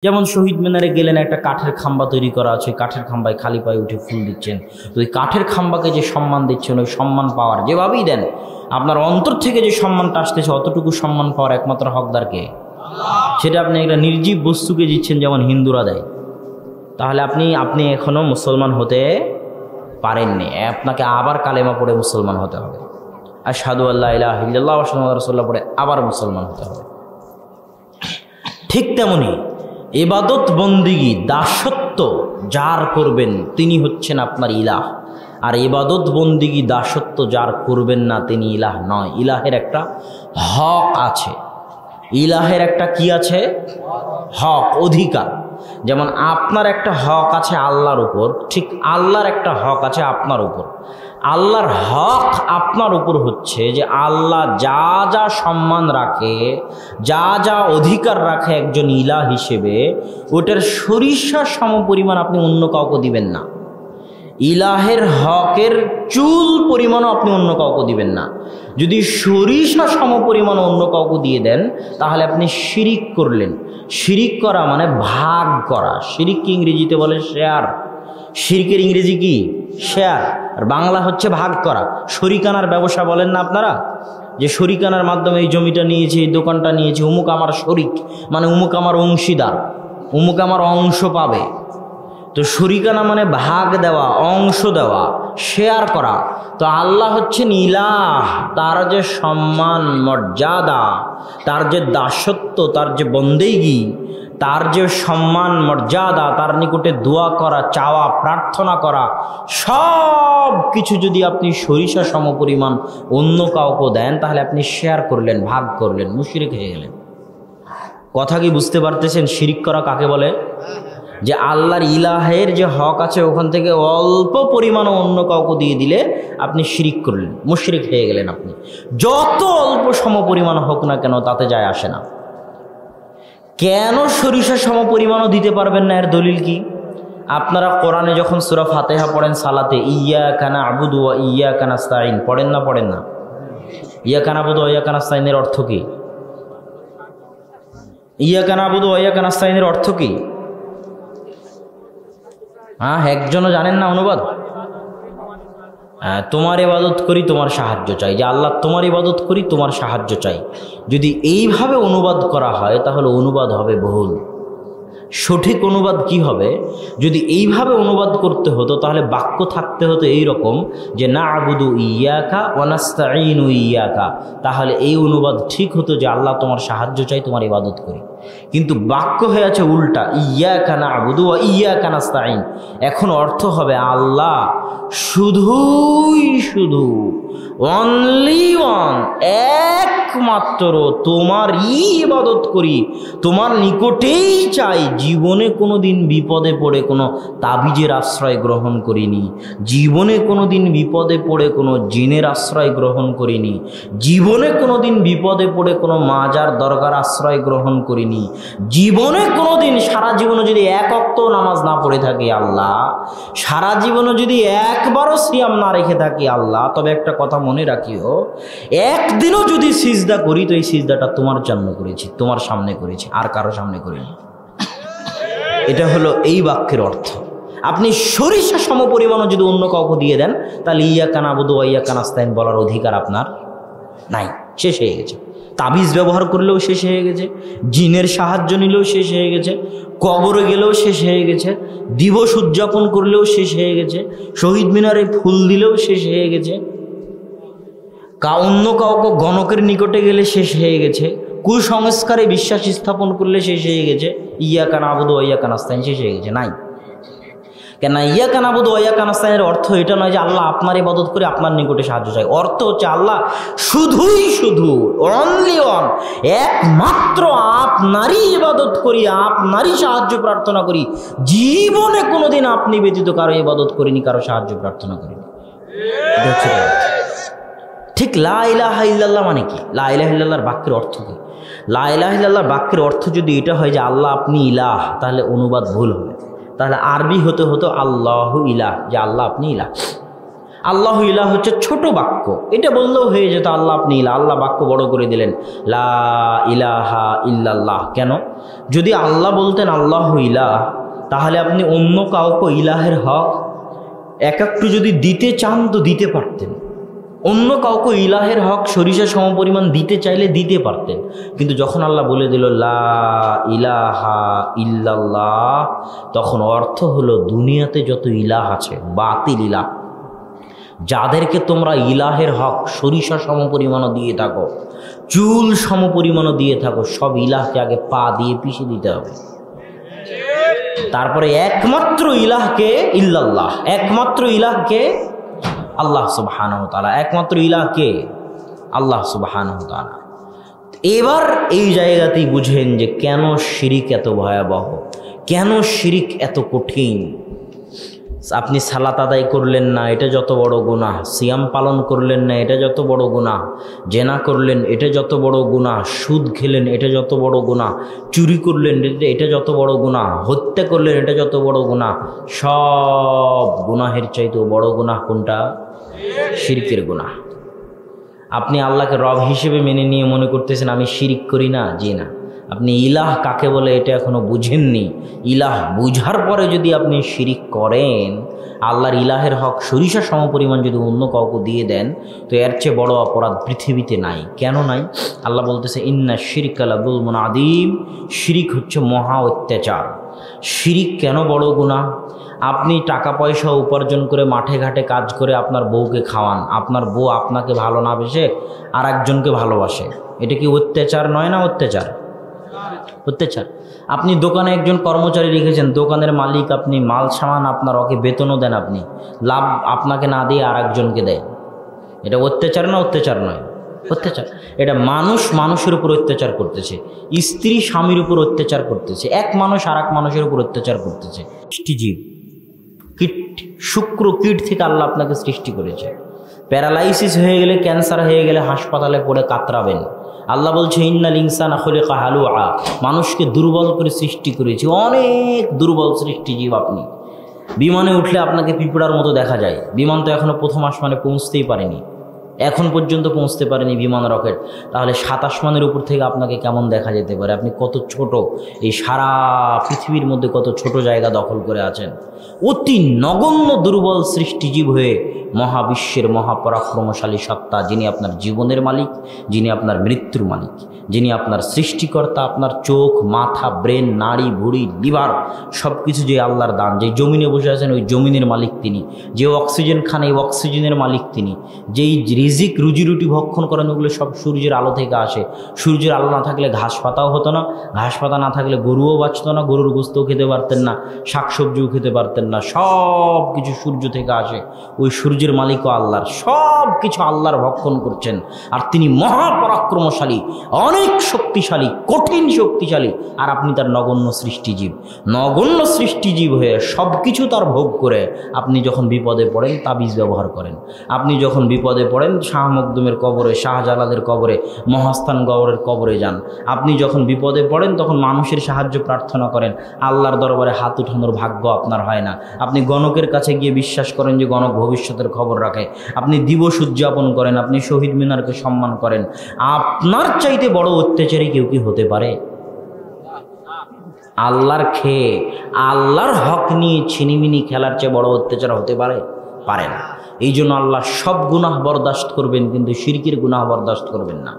যেমন শহীদ মিনারে গেলেন, একটা কাঠের খাম্বা তৈরি করা আছে, কাঠের খাম্বায় খালি পায়ে উঠে ফুল দিচ্ছেন। তো ওই কাঠের খাম্বাকে যে সম্মান দিচ্ছেন, ওই সম্মান পাওয়ার যেভাবেই দেন, আপনার অন্তর থেকে যে সম্মানটা আসতেছে অতটুকু সম্মান পাওয়ার একমাত্র হকদারকে, সেটা আপনি একটা নির্জীব বস্তুকে দিচ্ছেন যেমন হিন্দুরা দেয়। তাহলে আপনি এখনো মুসলমান হতে পারেননি, আপনাকে আবার কালেমা পড়ে মুসলমান হতে হবে। আশহাদু আল্লা ইলাহা ইল্লাল্লাহ ওয়া আশহাদু আন্না রাসূলুল্লাহ পড়ে আবার মুসলমান হতে হবে। ঠিক তেমনি ইবাদত বন্দিগি দাসত্ব যার করবেন তিনি হচ্ছেন আপনার ইলাহ, আর ইবাদত বন্দিগি দাসত্ব যার করবেন না তিনি ইলাহ নয়। ইলাহের একটা হক আছে, ইলাহের একটা কি আছে? হক, অধিকার। যেমন আপনার একটা হক আছে আল্লাহর উপর, ঠিক আল্লাহর একটা হক আছে আপনার উপর। আল্লাহর হক আপনার উপর হচ্ছে যে আল্লাহ যা যা সম্মান রাখে, যা যা অধিকার রাখে একজন ইলাহ হিসেবে, ওটার সরিষা সমপরিমাণ আপনি অন্য কাউকে দিবেন না। ইলাহের হকের চুল পরিমাণও আপনি অন্য কাউকে দিবেন না। যদি সরিষা সমপরিমাণ অন্য কাউকে দিয়ে দেন তাহলে আপনি শিরিক করলেন। শিরিক করা মানে ভাগ করা। শিরিককে ইংরেজিতে বলে শেয়ার। শিরকের ইংরেজি কি? শেয়ার। আর বাংলা হচ্ছে ভাগ করা। শরিকানার ব্যবসা বলেন না আপনারা, যে শরিকানার মাধ্যমে এই জমিটা নিয়েছি, এই দোকানটা নিয়েছি, অমুক আমার শরিক, মানে অমুক আমার অংশীদার, অমুক আমার অংশ পাবে। তো শরিকানা মানে ভাগ দেওয়া, অংশ দেওয়া, শেয়ার করা। তো আল্লাহ হচ্ছেন ইলাহ, তার যে সম্মান মর্যাদা, তার যে দাসত্ব, তার যে বন্দেগি, তার যে সম্মান মর্যাদা, তার নিকটে দোয়া করা, চাওয়া, প্রার্থনা করা, সব কিছু যদি আপনি সরিষা সমপরিমাণ অন্য কাউকে দেন তাহলে আপনি শেয়ার করলেন, ভাগ করলেন, মুশরিক হয়ে গেলেন। কথা কি বুঝতে পারতেছেন? শিরিক করা কাকে বলে? যে আল্লাহর ইলাহের যে হক আছে ওখান থেকে অল্প পরিমাণও অন্য কাউকে দিয়ে দিলে আপনি শিরিক করলেন, মুশরিক হয়ে গেলেন। আপনি যত অল্প সমপরিমাণ হোক না কেন তাতে যায় আসে না। কেন সরিষা সমপরিমাণও দিতে পারবেন না, এর দলিল কি? আপনারা কোরআনে যখন সূরা ফাতিহা পড়েন সালাতে, ইয়্যাকা না'বুদু ওয়া ইয়্যাকা নাস্তাঈন পড়েন না? পড়েন না? ইয়্যাকা না'বুদু ওয়া ইয়্যাকা নাস্তাঈনের অর্থ কি? ইয়্যাকা না'বুদু ওয়া ইয়্যাকা নাস্তাঈনের অর্থ কি? হ্যাঁ, একজনও জানেন না অনুবাদ? তোমার ইবাদত করি, তোমার সাহায্য চাই। যে আল্লাহ তোমার ইবাদত করি, তোমার সাহায্য চাই। যদি এইভাবে অনুবাদ করা হয় তাহলে অনুবাদ হবে ভুল। সঠিক অনুবাদ কি হবে? যদি এইভাবে অনুবাদ করতে হতো তাহলে বাক্য থাকতে হতো এই রকম যে না'বুদু ইয়্যাকা ওয়া নাস্তাঈনু ইয়্যাকা। তাহলে এই অনুবাদ ঠিক হতো যে আল্লাহ তোমার সাহায্য চাই, তোমার ইবাদত করি। কিন্তু বাক্য হয়ে আছে উল্টা, ইয়্যাকা না'বুদু ওয়া ইয়্যাকা নাস্তাঈন। এখন অর্থ হবে আল্লাহ শুধুই শুধু, অনলি ওয়ান, একমাত্র তোমারই ইবাদত করি, তোমার নিকটেই চাই। জীবনে কোনো দিন বিপদে পড়ে কোনো তাবিজের আশ্রয় গ্রহণ করিনি, জীবনে কোনো দিন বিপদে পড়ে কোনো জিনের আশ্রয় গ্রহণ করিনি, জীবনে কোনো দিন বিপদে পড়ে কোনো মাজার দরগার আশ্রয় গ্রহণ করিনি, জীবনে কোনো দিন, সারা জীবনে যদি এক ওয়াক্ত নামাজ না পড়ে থাকি আল্লাহ, সারা জীবনে যদি একবারও সিয়াম না রেখে থাকি আল্লাহ, তবে একটা কথা মনে রাখিও, একদিনও যদি সিজদা করি তো এই সিজদাটা তোমার জন্য করেছি, তোমার সামনে করেছি, আর কারো সামনে করিনি। এটা হলো এই বাক্যের অর্থ। আপনি সরিষা সমপরিমাণও যদি অন্য কাউকে দিয়ে দেন তাহলে ইয়্যাকা না'বুদু ওয়া ইয়্যাকা নাস্তাঈন বলার অধিকার আপনার নাই, শেষ হয়ে গেছে। তাবিজ ব্যবহার করলেও শেষ হয়ে গেছে, জিনের সাহায্য নিলেও শেষ হয়ে গেছে, কবরে গেলেও শেষ হয়ে গেছে, দিবস উদযাপন করলেও শেষ হয়ে গেছে, শহীদ মিনারে ফুল দিলেও শেষ হয়ে গেছে, অন্য কাউকে গণকের নিকটে গেলে শেষ হয়ে গেছে, কুসংস্কারে বিশ্বাস স্থাপন করলে শেষ হয়ে গেছে। ইয়্যাকা না'বুদু ওয়া ইয়্যাকা নাস্তাঈন শেষ হয়ে গেছে, নাই। কেন ইয়্যাকা না'বুদু ওয়া ইয়্যাকা নাস্তাঈনের অর্থ এটা নয় যে আল্লাহ আপনার ইবাদত করে আপনার নিকটে সাহায্য চাই। অর্থ হচ্ছে আল্লাহ শুধুই শুধু, অনলি ওয়ান, একমাত্র আপনারই ইবাদত করি, আপনারই সাহায্য প্রার্থনা করি। জীবনে কোনোদিন আপনি ব্যতীত কারো ইবাদত করিনি, কারো সাহায্য প্রার্থনা করিনি। ঠিক লা ইলাহা ইল্লাল্লাহ মানে কি? লা ইলাহা ইল্লাল্লাহর বাক্যের অর্থ কি? লা ইলাহা ইল্লাল্লাহর বাক্যের অর্থ যদি এটা হয় যে আল্লাহ আপনি ইলাহ, তাহলে অনুবাদ ভুল হবে। তাহলে আরবি হতে হতো আল্লাহু ইলাহ, যে আল্লাহ আপনি ইলাহ। আল্লাহ ইলাহ হচ্ছে ছোট বাক্য, এটা বললেও হয়ে যেত আল্লাহ আপনি ইলাহ, আল্লাহ বাক্য বড় করে দিলেন লা ইলাহা ইল্লাল্লাহ। কেন? যদি আল্লাহ বলতেন আল্লাহ ইলাহ, তাহলে আপনি অন্য কাউকে ইলাহের হক এক একটু যদি দিতে চান তো দিতে পারতেন, অন্য কাউকে ইলাহের হক সরিষা সমপরিমাণ দিতে চাইলে দিতে পারতেন। কিন্তু যখন আল্লাহ বলে দিল লা ইলাহা ইল্লাল্লাহ, তখন অর্থ হলো দুনিয়াতে যত ইলাহ আছে বাতিল ইলাহ, যাদেরকে তোমরা ইলাহের হক সরিষা সমপরিমাণও দিয়ে থাকো, চুল সমপরিমাণও দিয়ে থাকো, সব ইলাহকে আগে পা দিয়ে পিষে দিতে হবে। তারপরে একমাত্র ইলাহকে ইল্লাল্লাহ, একমাত্র ইলাহকে আল্লাহ সুবহানাহু ওয়া তাআলা, একমাত্র ইলাহকে আল্লাহ সুবহানাহু ওয়া তাআলা। এবার এই জায়গাতেই বুঝেন যে কেন শিরিক এত ভয়াবহ, কেন শিরিক এত কঠিন। আপনি সালাত আদায় করলেন না, এটা যত বড় গুনাহ। সিয়াম পালন করলেন না, এটা যত বড় গুনাহ। জেনা করলেন, এটা যত বড় গুনাহ। সুদ খেলেন, এটা যত বড় গুনাহ। চুরি করলেন, এটা যত বড় গুনাহ। হত্যা করলেন, এটা যত বড় গুনাহ। সব গুনাহের চাইতেও বড় গুনাহ কোনটা? শিরকের গুনাহ। আপনি আল্লাহকে রব হিসেবে মেনে নিয়ে মনে করতেছেন আমি শিরিক করি না। জি না, আপনি ইলাহ কাকে বলে এটা এখনো বুঝেননি। ইলাহ বুঝার পরে যদি আপনি শিরিক করেন, আল্লাহর ইলাহের হক সরিষা সমপরিমাণ যদি অন্য কাউকে দিয়ে দেন, তো এর চেয়ে বড় অপরাধ পৃথিবীতে নাই। কেন নাই? আল্লাহ বলতেছে ইন্না শিরকা লাযুলমুন আযীম, শিরিক হচ্ছে মহা অত্যাচার। শিরিক কেন বড় গুনাহ? আপনি টাকা পয়সা উপার্জন করে মাঠে ঘাটে কাজ করে আপনার বউকে খাওয়ান, আপনার বউ আপনাকে ভালো না বেসে আর একজনকে ভালোবাসে, এটা কি অত্যাচার নয় না? অত্যাচার, অত্যাচার। আপনি দোকানে একজন কর্মচারী রেখেছেন, দোকানের মালিক, আপনি মাল সামান আপনার ওকে বেতনও দেন, আপনি লাভ আপনাকে না দিয়ে আর একজনকে দেয়, এটা অত্যাচার না? অত্যাচার নয়, অত্যাচার। এটা মানুষ মানুষের উপর অত্যাচার করতেছে, স্ত্রী স্বামীর উপর অত্যাচার করতেছে, এক মানুষ আর এক মানুষের উপর অত্যাচার করতেছে। সৃষ্টিজীব কীট, শুক্র কীট থেকে আল্লাহ আপনাকে সৃষ্টি করেছে। প্যারালাইসিস হয়ে গেলে, ক্যান্সার হয়ে গেলে হাসপাতালে পড়ে কাতরাবেন। আল্লাহ বলছে ইন্নাল ইনসানা খুলিকা হালুআ, মানুষকে দুর্বল করে সৃষ্টি করেছে, অনেক দুর্বল সৃষ্টিজীব আপনি। বিমানে উঠলে আপনাকে পিঁপড়ার মতো দেখা যায়। বিমান তো এখনো প্রথম আসমানে পৌঁছতেই পারেনি, এখন পর্যন্ত পৌঁছতে পারেনি বিমান, রকেট। তাহলে ৭ আসমানের উপর থেকে আপনাকে কেমন দেখা যেতে পারে? আপনি কত ছোট, এই সারা পৃথিবীর মধ্যে কত ছোট জায়গা দখল করে আছেন। অতি নগণ্য দুর্বল সৃষ্টিজীব হয়ে মহাবিশ্বের মহাপরাক্রমশালী সত্তা, যিনি আপনার জীবনের মালিক, যিনি আপনার মৃত্যুর মালিক, যিনি আপনার সৃষ্টিকর্তা, আপনার চোখ, মাথা, ব্রেন, নাড়ি, ভুঁড়ি, লিভার সব কিছু যে আল্লাহর দান। যে জমিনে বসে আছেন ওই জমিনের মালিক তিনি, যে অক্সিজেন খান এই অক্সিজেনের মালিক তিনি, যেই রিজিক রুজি রুটি ভক্ষণ করেন ওগুলো সব সূর্যের আলো থেকে আসে। সূর্যের আলো না থাকলে ঘাস পাতাও হতো না, ঘাস পাতা না থাকলে গরুও বাঁচত না, গরুর গোস্তও খেতে পারতেন না, শাকসবজিও খেতে পারতেন না। সব কিছু সূর্য থেকে আসে, ওই সূর্যের মালিকও আল্লাহর। সব কিছু আল্লাহর ভক্ষণ করছেন, আর তিনি মহাপরাক্রমশালী, অনেক শক্তিশালী, কঠিন শক্তিশালী, আর আপনি তার নগণ্য সৃষ্টিজীব। নগণ্য সৃষ্টিজীব হয়ে সব কিছু তার ভোগ করে আপনি যখন বিপদে পড়েন তাবিজ ব্যবহার করেন। আপনি যখন বিপদে পড়েন শাহ মখদুমের কবরে, শাহজালালের কবরে, মহাস্থান গৌরের কবরে যান। আপনি যখন বিপদে পড়েন তখন মানুষের সাহায্য প্রার্থনা করেন, আল্লাহর দরবারে হাত উঠানোর ভাগ্য আপনার হয় না। আপনি গণকের কাছে গিয়ে বিশ্বাস করেন যে গণক ভবিষ্যতের খবর রাখে। আপনি দিবস উদযাপন করেন, আপনি শহীদ মিনারকে সম্মান করেন। আপনার চাইতে বড় অত্যাচারী কেউ কি হতে পারে? আল্লাহর খেয়ে আল্লাহর হক নিয়ে ছিনিমিনি খেলার চেয়ে বড় অত্যাচার হতে পারে? পারে না। এই জন্য আল্লাহ সব গুনাহ বরদাস্ত করবেন, কিন্তু শিরকের গুনাহ বরদাস্ত করবেন না।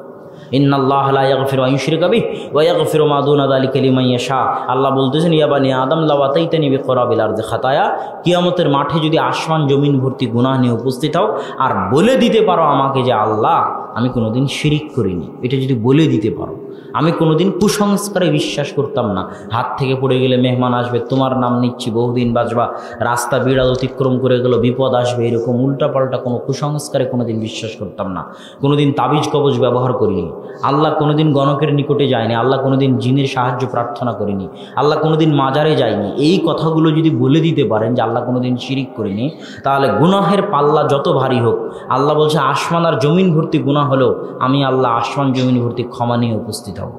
ইন্নাল্লাহা লা ইয়াগফিরু আন ইউশরিকা বিহি ওয়া ইয়াগফিরু মা দুনা যালিকা লিমান ইয়াশা। আল্লাহ বলতেছেন ইয়া বানি আদম লাউ আতাইতানি বিকরাবিল আরদি খাতায়া, কিয়ামতের মাঠে যদি আসমান জমিন ভর্তি গুনাহ নিয়ে উপস্থিত হও আর বলে দিতে পারো আমাকে যে আল্লাহ আমি কোনোদিন শিরিক করিনি, এটা যদি বলে দিতে পারো, আমি কোনোদিন কুসংস্কারে বিশ্বাস করতাম না, হাত থেকে পড়ে গেলে মেহমান আসবে, তোমার নাম নিচ্ছি, বহুদিন বাঁচবা, রাস্তা বিড়াল অতিক্রম করে গেল বিপদ আসবে, এরকম উল্টাপাল্টা কোনো কুসংস্কারে কোনোদিন বিশ্বাস করতাম না। কোনোদিন তাবিজ কবজ ব্যবহার করিনি। আল্লাহ কোনোদিন গণকের নিকটে যায়নি, আল্লাহ কোনোদিন জিনের সাহায্য প্রার্থনা করিনি, আল্লাহ কোনোদিন মাজারে যায়নি। এই কথাগুলো যদি বলে দিতে পারেন যে আল্লাহ কোনোদিন শিরিক করিনি, তাহলে গুনাহের পাল্লা যত ভারী হোক, আল্লাহ বলছে আসমান আর জমিন ভর্তি গুনাহ হলেও আমি আল্লাহ আসমান জমিন ভর্তি ক্ষমা নিয়ে উপস্থিত হব।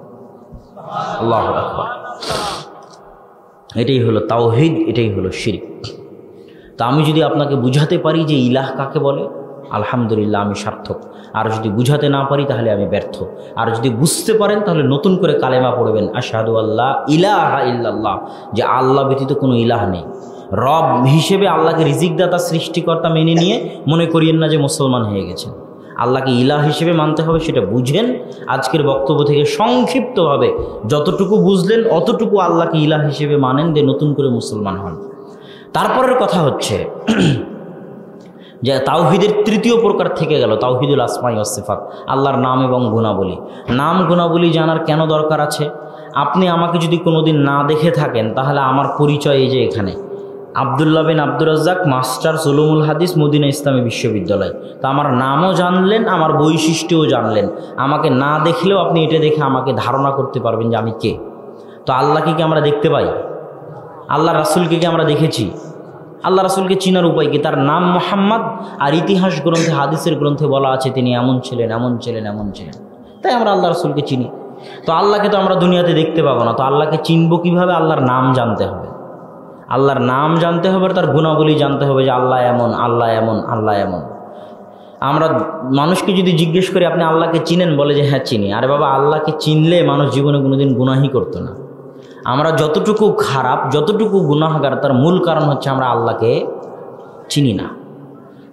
আল্লাহু আকবার। এটাই হলো তাওহীদ, এটাই হলো শিরক। তা আমি যদি আপনাকে বুঝাতে পারি যে ইলাহ কাকে বলে, আলহামদুলিল্লাহ আমি সার্থক। আর যদি বুঝাতে না পারি তাহলে আমি ব্যর্থ। আর যদি বুঝতে পারেন তাহলে নতুন করে কালেমা পড়বেন, আশহাদু আল্লাহ ইলাহা ইল্লাল্লাহ, যে আল্লাহ ব্যতীত কোনো ইলাহ নেই। রব হিসেবে আল্লাহকে রিজিকদাতা সৃষ্টিকর্তা মেনে নিয়ে মনে করিয়েন না যে মুসলমান হয়ে গেছেন। আল্লাহকে ইলাহ হিসেবে মানতে হবে, সেটা বুঝেন। আজকের বক্তব্য থেকে সংক্ষিপ্তভাবে যতটুকু বুঝলেন অতটুকু আল্লাহকে ইলাহ হিসেবে মানেন, দিয়ে নতুন করে মুসলমান হন। তারপরের কথা হচ্ছে যে তাওহীদের তৃতীয় প্রকার থেকে গেল তাওহীদুল আসমাই ওয়াস সিফাত, আল্লাহর নাম এবং গুণাবলী। নাম গুণাবলী জানার কেন দরকার আছে? আপনি আমাকে যদি কোনোদিন না দেখে থাকেন তাহলে আমার পরিচয় এই যে এখানে, আব্দুল্লাহ বিন আব্দুর রাজ্জাক, মাস্টার্স উলুমুল হাদিস, মদিনা ইসলামী বিশ্ববিদ্যালয়। তো আমার নামও জানলেন, আমার বৈশিষ্ট্যও জানলেন। আমাকে না দেখলেও আপনি এটা দেখে আমাকে ধারণা করতে পারবেন যে আমি কে। তো আল্লাহকে কি আমরা দেখতে পাই? আল্লাহ রাসূলকে কি আমরা দেখেছি? আল্লাহ রাসূলকে চিনার উপায় কি? তার নাম মুহাম্মদ, আর ইতিহাস গ্রন্থে হাদিসের গ্রন্থে বলা আছে তিনি এমন ছিলেন, এমন ছিলেন, এমন ছিলেন। তাই আমরা আল্লাহ রাসূলকে চিনি। তো আল্লাহকে তো আমরা দুনিয়াতে দেখতে পাবো না, তো আল্লাহকে চিনবো কীভাবে? আল্লাহর নাম জানতে হবে, আল্লাহর নাম জানতে হবে, তার গুণাবলী জানতে হবে যে আল্লাহ এমন, আল্লাহ এমন, আল্লাহ এমন। আমরা মানুষকে যদি জিজ্ঞেস করি আপনি আল্লাহকে চিনেন, বলে যে হ্যাঁ চিনি। আরে বাবা, আল্লাহকে চিনলে মানুষ জীবনে কোনোদিন গুনাহই করতো না। আমরা যতটুকু খারাপ, যতটুকু গুনাহগার, তার মূল কারণ হচ্ছে আমরা আল্লাহকে চিনি না।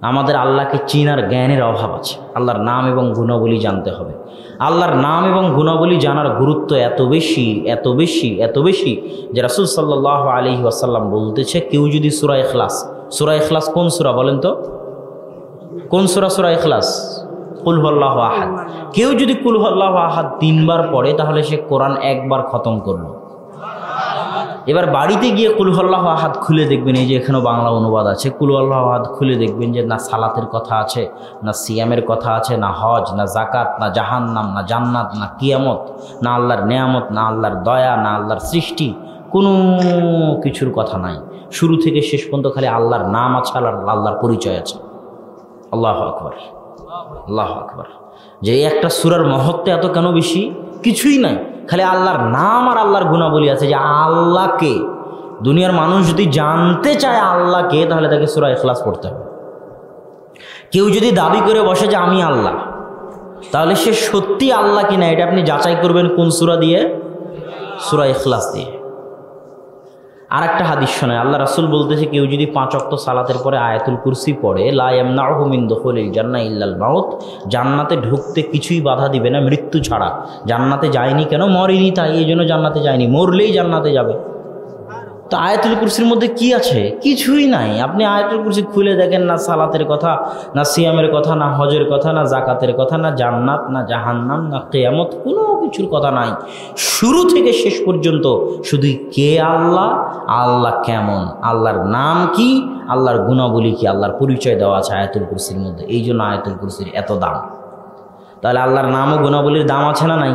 আমাদের আল্লাহকে চিনার জ্ঞানের অভাব আছে। আল্লাহর নাম এবং গুণাবলী জানতে হবে। আল্লাহর নাম এবং গুণাবলী জানার গুরুত্ব এত বেশি, এত বেশি, এত বেশি যে রাসূল সাল্লাল্লাহু আলাইহি ওয়াসাল্লাম বলতেছে, কেউ যদি সূরা ইখলাস, সূরা ইখলাস কোন সূরা বলেন তো? কোন সূরা? সূরা ইখলাস, কুল হুয়াল্লাহু আহাদ। কেউ যদি কুল হুয়াল্লাহু আহাদ 3 বার পড়ে তাহলে সে কোরআন একবার খতম করলো। এবার বাড়িতে গিয়ে কুল হুয়াল্লাহু আহাদ খুলে দেখবেন, এই যে এখানেও বাংলা অনুবাদ আছে, কুল হুয়াল্লাহু আহাদ খুলে দেখবেন যে না সালাতের কথা আছে, না সিয়ামের কথা আছে, না হজ, না জাকাত, না জাহান্নাম, না জান্নাত, না কিয়ামত, না আল্লাহর নেয়ামত, না আল্লাহর দয়া, না আল্লাহর সৃষ্টি, কোনো কিছুর কথা নাই। শুরু থেকে শেষ পর্যন্ত খালি আল্লাহর নাম আছে, আল্লাহর পরিচয় আছে। আল্লাহু আকবার, আল্লাহু আকবার। যে একটা সূরার মহত্ব এত কেন বেশি? কিছুই নাই, খালি আল্লাহর নাম আর আল্লাহর গুণাবলী আছে। যে আল্লাহকে দুনিয়ার মানুষ যদি জানতে চায় আল্লাহকে, তাহলে তাকে সূরা ইখলাস পড়তে হবে। কেউ যদি দাবি করে বসে যে আমি আল্লাহ, তাহলে সে সত্যি আল্লাহ কিনা এটা আপনি যাচাই করবেন কোন সূরা দিয়ে? সূরা ইখলাস দিয়ে। আর একটা হাদিস শোনায়, আল্লাহ রাসূল বলতেছে, কেউ যদি 5 ওয়াক্ত সালাতের পরে আয়াতুল কুরসি পড়ে, লা ইয়ামনাউহু মিন দুখুলিল জান্নাহ ইল্লাল মাউত, জান্নাতে ঢুকতে কিছুই বাধা দিবে না মৃত্যু ছাড়া। জান্নাতে যায়নি কেন? মরেনি তাই, এই জন্য জান্নাতে যায়নি, মরলেই জান্নাতে যাবে। তো আয়াতুল কুরসির মধ্যে কি আছে? কিছুই নাই। আপনি আয়াতুল কুরসি খুলে দেখেন, না সালাতের কথা, না সিয়ামের কথা, না হজের কথা, না জাকাতের কথা, না জান্নাত, না জাহান্নাম, না কিয়ামত, কোনো কিছুর কথা নাই। শুরু থেকে শেষ পর্যন্ত শুধু কে আল্লাহ, আল্লাহ কেমন, আল্লাহর নাম কি, আল্লাহর গুণাবলী কি, আল্লাহর পরিচয় দেওয়া আছে আয়াতুল কুরসির মধ্যে। এই জন্য আয়াতুল কুরসির এত দাম। তাহলে আল্লাহর নাম ও গুণাবলীর দাম আছে না নাই?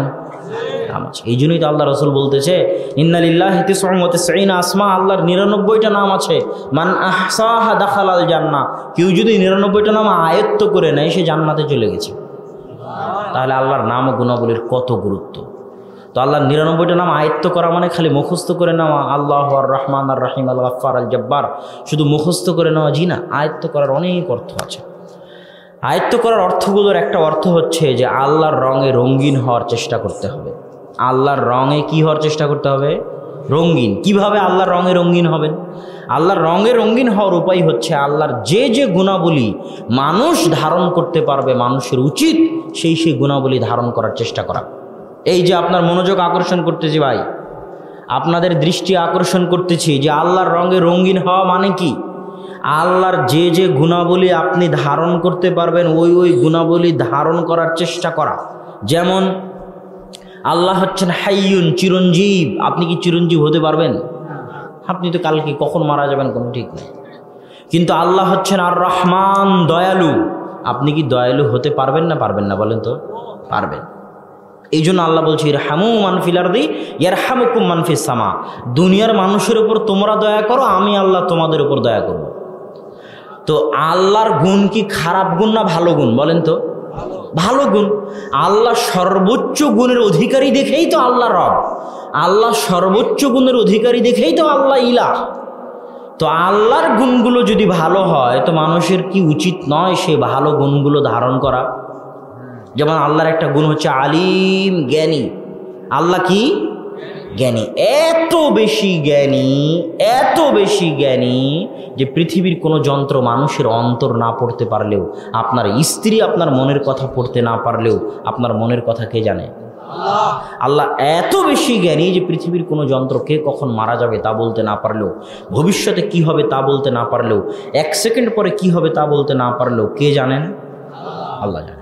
দাম আছে। এই জন্যই তো আল্লাহ রাসূল বলতেছে, ইন্না লিল্লাহি 99 আসমা, আল্লাহর 99টা নাম আছে। মান আহসাহা দাখালাল জান্নাহ, কেউ যদি 99টা নাম আয়ত্ত করে নেয় সে জান্নাতে চলে গেছে। তাহলে আল্লাহর নাম ও গুণাবলীর কত গুরুত্ব। তো আল্লাহর 99টা নাম আয়ত্ত করা মানে খালি মুখস্থ করে নেওয়া, আল্লাহু আর রহমান আর রহিম আল গাফফার আল জব্বার, শুধু মুখস্থ করে নেওয়া জি না। আয়ত্ত করার অনেক অর্থ আছে। আয়ত্ত করার অর্থগুলোর একটা অর্থ হচ্ছে যে আল্লাহর রঙে রঙিন হওয়ার চেষ্টা করতে হবে। আল্লাহর রঙে কি হওয়ার চেষ্টা করতে হবে? রঙিন। কিভাবে আল্লাহর রঙে রঙিন হবেন? আল্লাহর রঙে রঙিন হওয়ার উপায় হচ্ছে আল্লাহর যে যে গুণাবলী মানুষ ধারণ করতে পারবে, মানুষের উচিত সেই সেই গুণাবলী ধারণ করার চেষ্টা করা। এই যে আপনার মনোযোগ আকর্ষণ করতেছি ভাই, আপনাদের দৃষ্টি আকর্ষণ করতেছি যে আল্লাহর রঙে রঙিন হওয়া মানে কি? আল্লাহর যে যে গুণাবলী আপনি ধারণ করতে পারবেন ওই ওই গুণাবলী ধারণ করার চেষ্টা করা। যেমন আল্লাহ হচ্ছেন হাইয়ুন, চিরঞ্জীব। আপনি কি চিরঞ্জীব হতে পারবেন? আপনি তো কালকে কখন মারা যাবেন কোনো ঠিক নেই। কিন্তু আল্লাহ হচ্ছেন আর রহমান, দয়ালু। আপনি কি দয়ালু হতে পারবেন না পারবেন না বলেন তো? পারবেন। এই জন্য আল্লাহ বলছে, ইরহামু মান ফিল আরদি ইয়ারহামুকুম মান ফিস সামা। দুনিয়ার মানুষের উপর তোমরা দয়া করো, আমি আল্লাহ তোমাদের উপর দয়া করব। তো আল্লাহর গুণ কি খারাপ গুণ না ভালো গুণ বলেন তো? ভালো গুণ। আল্লাহ সর্বোচ্চ গুণের অধিকারী দেখেই তো আল্লাহ রব। আল্লাহ সর্বোচ্চ গুণের অধিকারী দেখেই তো আল্লাহ ইলাহ। তো আল্লাহর গুণগুলো যদি ভালো হয় তো মানুষের কি উচিত নয় সে ভালো গুণগুলো ধারণ করা? যেমন আল্লাহর একটা গুণ হচ্ছে আলিম, জ্ঞানী। আল্লাহ কি জ্ঞানী, এত বেশি জ্ঞানী, এত বেশি জ্ঞানী যে পৃথিবীর কোনো যন্ত্র মানুষের অন্তর না পড়তে পারলেও, আপনার স্ত্রী আপনার মনের কথা পড়তে না পারলেও আপনার মনের কথা কে জানে? আল্লাহ এত বেশি জ্ঞানী যে পৃথিবীর কোনো যন্ত্র কে কখন মারা যাবে তা বলতে না পারলেও, ভবিষ্যতে কি হবে তা বলতে না পারলেও, 1 সেকেন্ড পরে কি হবে তা বলতে না পারলেও কে জানেন? আল্লাহ জানেন।